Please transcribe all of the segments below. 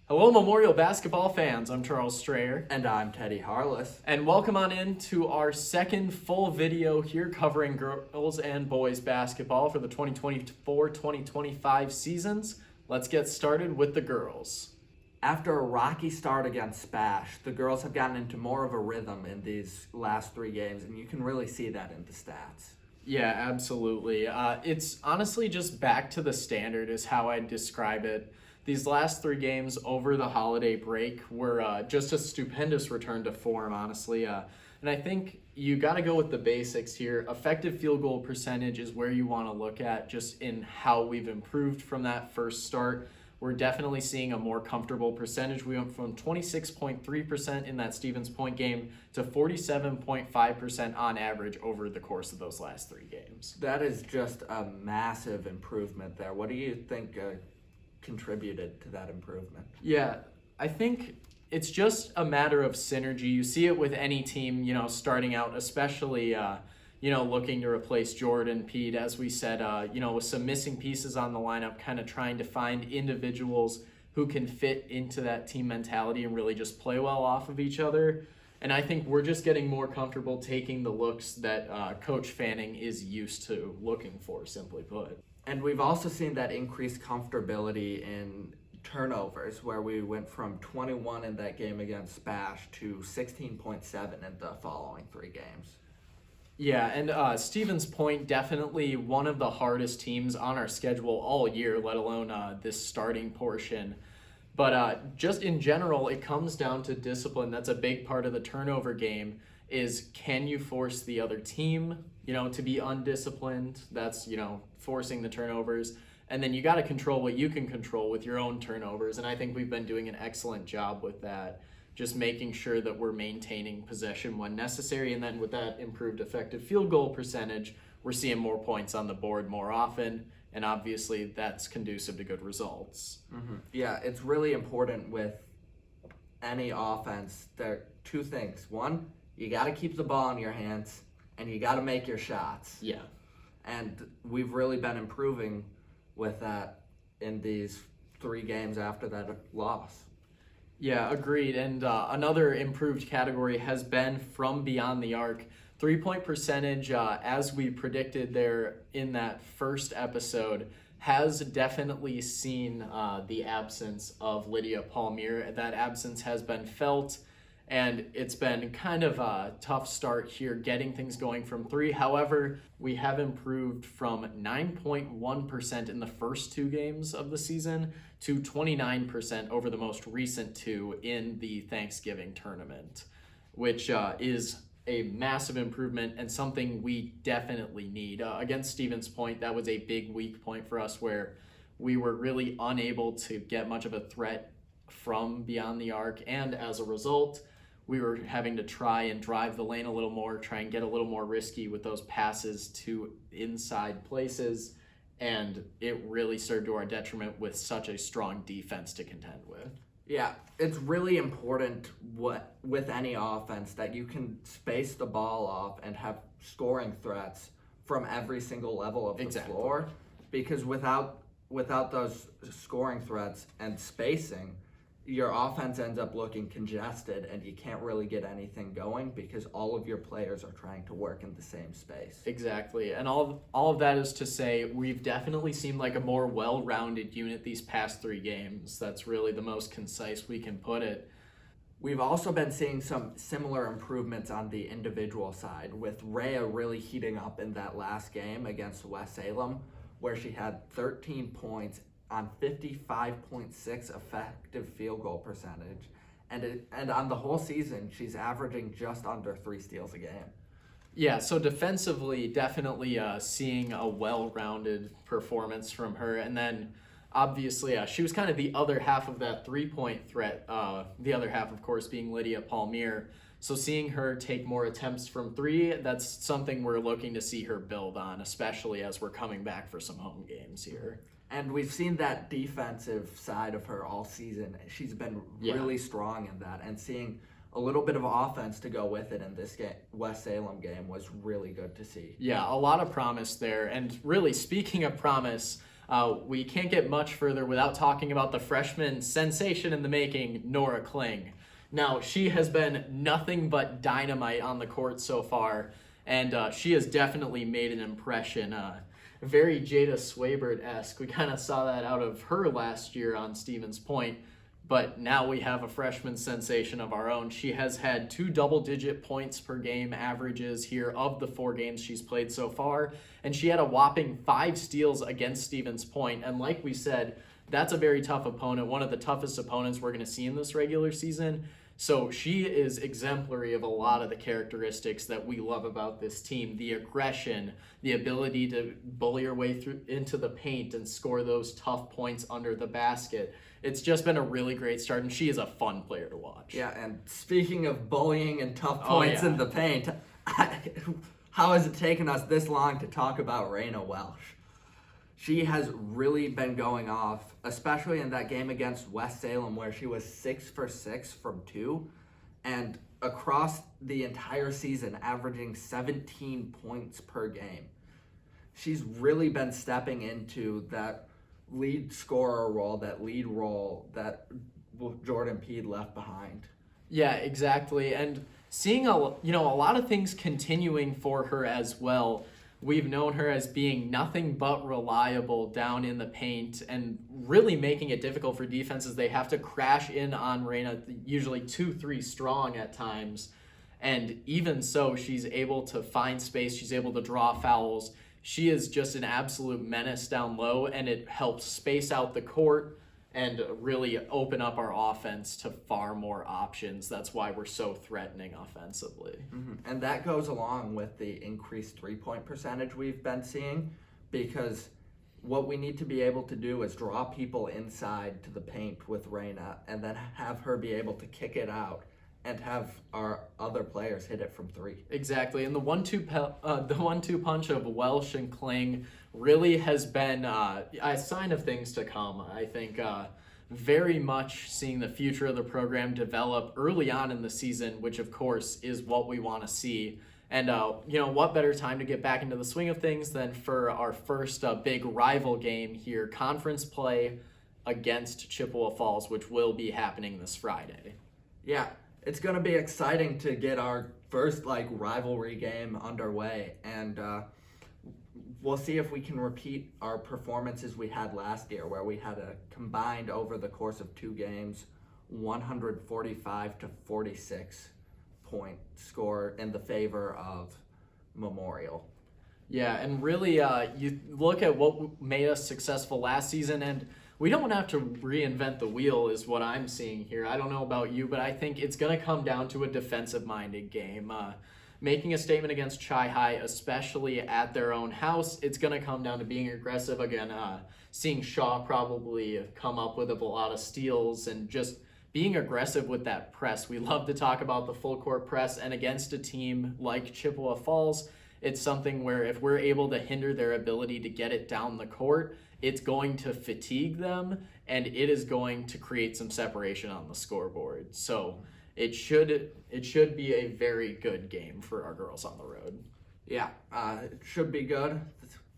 Hello, Memorial basketball fans. I'm Charles Strayer. And I'm Teddy Harless. And welcome on in to our second full video here covering girls and boys basketball for the 2024-2025 seasons. Let's get started with the girls. After a rocky start against Spash, the girls have gotten into more of a rhythm in these last three games, and you can really see that in the stats. Yeah, absolutely. It's honestly just back to the standard is how I'd describe it. These last three games over the holiday break were just a stupendous return to form, honestly. And I think you got to go with the basics here. Effective field goal percentage is where you want to look at just in how we've improved from that first start. We're definitely seeing a more comfortable percentage. We went from 26.3% in that Stevens Point game to 47.5% on average over the course of those last three games. That is just a massive improvement there. What do you think contributed to that improvement? Yeah, I think it's just a matter of synergy. You see it with any team, starting out, especially, looking to replace Jordan, Pete, as we said, with some missing pieces on the lineup, kind of trying to find individuals who can fit into that team mentality and really just play well off of each other. And I think we're just getting more comfortable taking the looks that Coach Fanning is used to looking for, simply put. And we've also seen that increased comfortability in turnovers, where we went from 21 in that game against Spash to 16.7 in the following three games. Yeah, and Stevens Point, definitely one of the hardest teams on our schedule all year, let alone this starting portion. But just in general, it comes down to discipline. That's a big part of the turnover game is can you force the other team, to be undisciplined? That's, forcing the turnovers. And then you got to control what you can control with your own turnovers. And I think we've been doing an excellent job with that. Just making sure that we're maintaining possession when necessary. And then with that improved effective field goal percentage, we're seeing more points on the board more often. And obviously that's conducive to good results. Mm-hmm. Yeah, it's really important with any offense. There are two things. One, you got to keep the ball in your hands and you got to make your shots. Yeah. And we've really been improving with that in these three games after that loss. Yeah, agreed. And another improved category has been from beyond the arc. 3-point percentage, as we predicted there in that first episode, has definitely seen the absence of Lydia Palmier. That absence has been felt, and it's been kind of a tough start here getting things going from three. However, we have improved from 9.1% in the first two games of the season to 29% over the most recent two in the Thanksgiving tournament, which is a massive improvement and something we definitely need. Against Stevens Point, that was a big weak point for us where we were really unable to get much of a threat from beyond the arc, and as a result, we were having to try and drive the lane a little more, try and get a little more risky with those passes to inside places, and it really served to our detriment with such a strong defense to contend with. Yeah, it's really important with any offense that you can space the ball off and have scoring threats from every single level of the floor, because without those scoring threats and spacing, your offense ends up looking congested and you can't really get anything going because all of your players are trying to work in the same space. Exactly. And all of that is to say we've definitely seemed like a more well-rounded unit these past three games. That's really the most concise we can put it. We've also been seeing some similar improvements on the individual side, with Rayna really heating up in that last game against West Salem, where she had 13 points on 55.6 effective field goal percentage. And on the whole season, she's averaging just under 3 steals a game. Yeah, so defensively, definitely seeing a well-rounded performance from her. And then, obviously, she was kind of the other half of that three-point threat, the other half, of course, being Lydia Palmier. So seeing her take more attempts from three, that's something we're looking to see her build on, especially as we're coming back for some home games here. And we've seen that defensive side of her all season. She's been really strong in that, and seeing a little bit of offense to go with it in this game, West Salem game, was really good to see. Yeah, a lot of promise there. And really, speaking of promise, We can't get much further without talking about the freshman sensation in the making, Norah Kling. Now, she has been nothing but dynamite on the court so far, and she has definitely made an impression. Very Jada Swabert-esque. We kind of saw that out of her last year on Stevens Point, but now we have a freshman sensation of our own. She has had 2 double-digit points per game averages here of the 4 games she's played so far, and she had a whopping 5 steals against Stevens Point. And like we said, that's a very tough opponent, one of the toughest opponents we're going to see in this regular season. So she is exemplary of a lot of the characteristics that we love about this team. The aggression, the ability to bully her way through into the paint and score those tough points under the basket. It's just been a really great start, and she is a fun player to watch. Yeah, and speaking of bullying and tough points in the paint, how has it taken us this long to talk about Rayna Welsch? She has really been going off, especially in that game against West Salem where she was 6 for 6 from 2, and across the entire season averaging 17 points per game. She's really been stepping into that lead scorer role, that lead role that Jordan Peed left behind. Yeah, exactly. And seeing a lot of things continuing for her as well. We've known her as being nothing but reliable down in the paint and really making it difficult for defenses. They have to crash in on Rayna, usually 2-3 strong at times. And even so, she's able to find space. She's able to draw fouls. She is just an absolute menace down low, and it helps space out the court and really open up our offense to far more options. That's why we're so threatening offensively. Mm-hmm. And that goes along with the increased 3-point percentage we've been seeing, because what we need to be able to do is draw people inside to the paint with Rayna and then have her be able to kick it out and have our other players hit it from 3. Exactly, and the 1-2 punch of Welsch and Kling really has been a sign of things to come. I think very much seeing the future of the program develop early on in the season, which of course is what we want to see. And what better time to get back into the swing of things than for our first big rival game here, conference play against Chippewa Falls, which will be happening this Friday. Yeah. It's going to be exciting to get our first rivalry game underway, and we'll see if we can repeat our performances we had last year, where we had a combined over the course of 2 games 145 to 46 point score in the favor of Memorial. Yeah, and really you look at what made us successful last season, and we don't have to reinvent the wheel is what I'm seeing here. I don't know about you, but I think it's going to come down to a defensive-minded game. Making a statement against Chi-High, especially at their own house, it's going to come down to being aggressive. Again, seeing Shaw probably come up with a lot of steals and just being aggressive with that press. We love to talk about the full-court press, and against a team like Chippewa Falls, it's something where if we're able to hinder their ability to get it down the court, it's going to fatigue them, and it is going to create some separation on the scoreboard. So it should be a very good game for our girls on the road. Yeah, it should be good.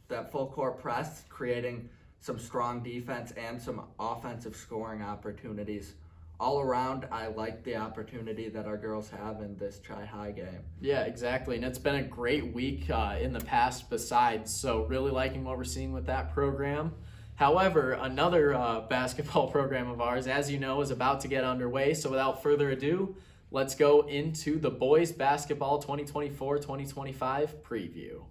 That full court press, creating some strong defense and some offensive scoring opportunities. All around, I like the opportunity that our girls have in this Chi-High game. Yeah, exactly. And it's been a great week in the past besides, so really liking what we're seeing with that program. However, another basketball program of ours, as you know, is about to get underway. So without further ado, let's go into the boys basketball 2024-2025 preview.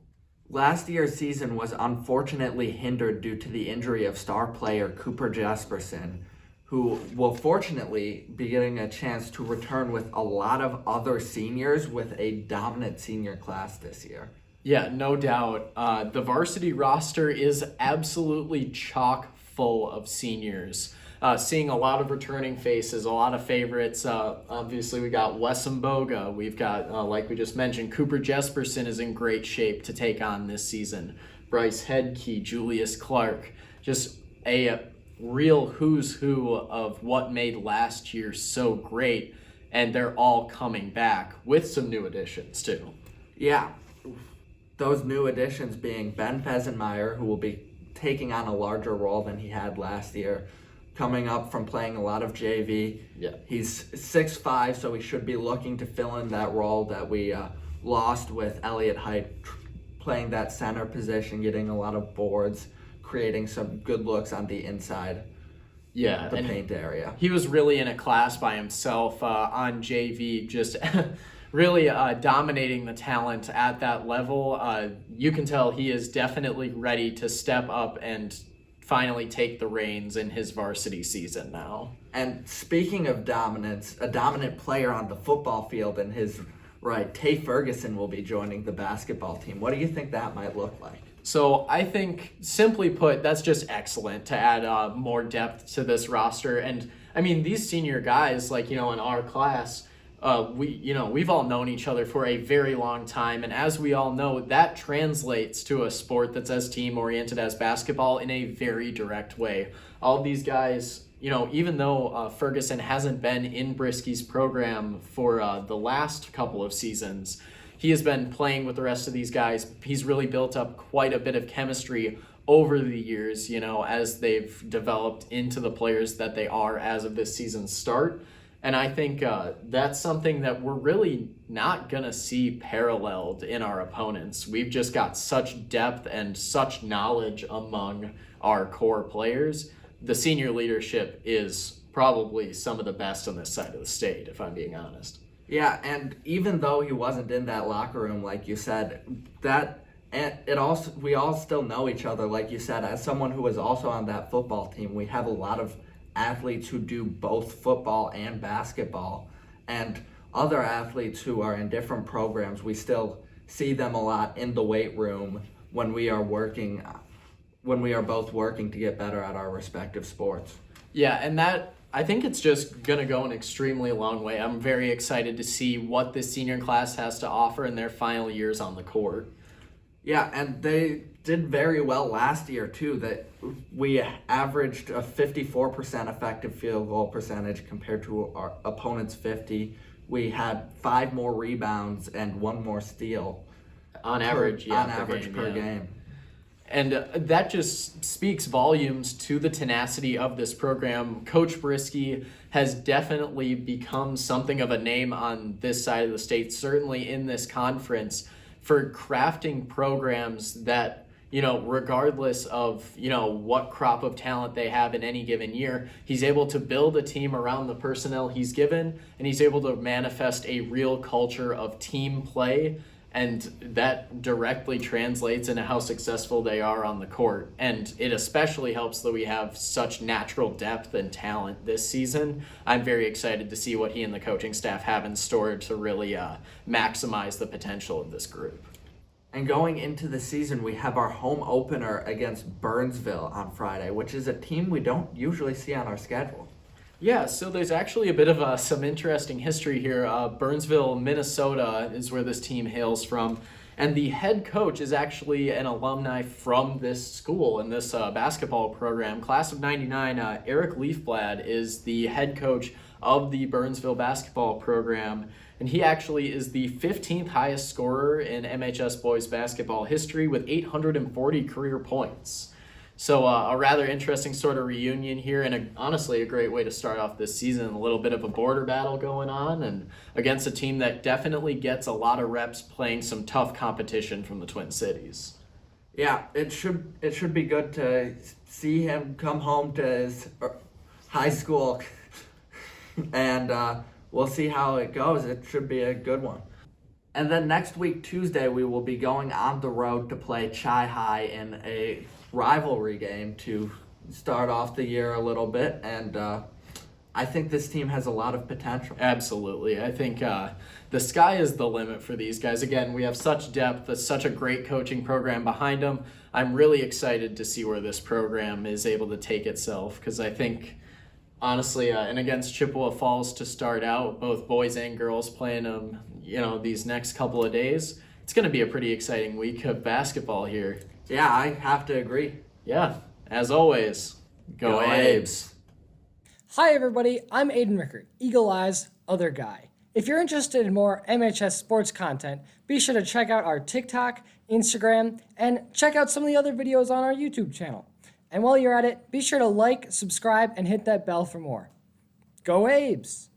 Last year's season was unfortunately hindered due to the injury of star player Cooper Jesperson, who will fortunately be getting a chance to return with a lot of other seniors with a dominant senior class this year. Yeah, no doubt. The varsity roster is absolutely chock full of seniors. Seeing a lot of returning faces, a lot of favorites. Obviously, we got Wessam Boga. We've got, like we just mentioned, Cooper Jesperson is in great shape to take on this season. Bryce Headkey, Julius Clark. Just a real who's who of what made last year so great. And they're all coming back with some new additions, too. Yeah. Those new additions being Ben Fesenmeyer, who will be taking on a larger role than he had last year, coming up from playing a lot of JV. Yeah. He's 6'5", so he should be looking to fill in that role that we lost with Elliott Height, playing that center position, getting a lot of boards, creating some good looks on the inside. Yeah, the paint area. He was really in a class by himself on JV, just really dominating the talent at that level. You can tell he is definitely ready to step up and finally take the reins in his varsity season now. And speaking of dominance, a dominant player on the football field in his right, Tay Ferguson will be joining the basketball team. What do you think that might look like? So I think, simply put, that's just excellent to add more depth to this roster. And I mean, these senior guys, like, in our class, we've all known each other for a very long time. And as we all know, that translates to a sport that's as team-oriented as basketball in a very direct way. All of these guys, even though Ferguson hasn't been in Brisky's program for the last couple of seasons, he has been playing with the rest of these guys. He's really built up quite a bit of chemistry over the years, as they've developed into the players that they are as of this season's start. And I think that's something that we're really not going to see paralleled in our opponents. We've just got such depth and such knowledge among our core players. The senior leadership is probably some of the best on this side of the state, if I'm being honest. Yeah, and even though he wasn't in that locker room, like you said, we all still know each other, like you said. As someone who was also on that football team, we have a lot of athletes who do both football and basketball, and other athletes who are in different programs. We still see them a lot in the weight room when we are both working to get better at our respective sports. Yeah, and that, I think it's just going to go an extremely long way. I'm very excited to see what this senior class has to offer in their final years on the court. Yeah, and they did very well last year, too. That we averaged a 54% effective field goal percentage compared to our opponent's 50. We had 5 more rebounds and 1 more steal. On average per game. And that just speaks volumes to the tenacity of this program. Coach Brisky has definitely become something of a name on this side of the state, certainly in this conference, for crafting programs that, regardless of, what crop of talent they have in any given year, he's able to build a team around the personnel he's given, and he's able to manifest a real culture of team play. And that directly translates into how successful they are on the court. And it especially helps that we have such natural depth and talent this season. I'm very excited to see what he and the coaching staff have in store to really maximize the potential of this group. And going into the season, we have our home opener against Burnsville on Friday, which is a team we don't usually see on our schedule. Yeah, so there's actually a bit of some interesting history here. Burnsville, Minnesota is where this team hails from. And the head coach is actually an alumni from this school and this basketball program. Class of 99, Eric Leafblad is the head coach of the Burnsville basketball program. And he actually is the 15th highest scorer in MHS boys basketball history with 840 career points. So a rather interesting sort of reunion here, and honestly a great way to start off this season. A little bit of a border battle going on, and against a team that definitely gets a lot of reps playing some tough competition from the Twin Cities. Yeah, it should be good to see him come home to his high school, and we'll see how it goes. It should be a good one. And then next week, Tuesday, we will be going on the road to play Chi High in a rivalry game to start off the year a little bit, and I think this team has a lot of potential. Absolutely. I think the sky is the limit for these guys. Again, we have such depth, such a great coaching program behind them. I'm really excited to see where this program is able to take itself, because I think, honestly, and against Chippewa Falls to start out, both boys and girls playing them, these next couple of days, it's going to be a pretty exciting week of basketball here. Yeah, I have to agree. Yeah, as always, go Abes. Hi everybody, I'm Aidan Rickert, Eagle Eyes, other guy. If you're interested in more MHS sports content, be sure to check out our TikTok, Instagram, and check out some of the other videos on our YouTube channel. And while you're at it, be sure to like, subscribe, and hit that bell for more. Go Abes!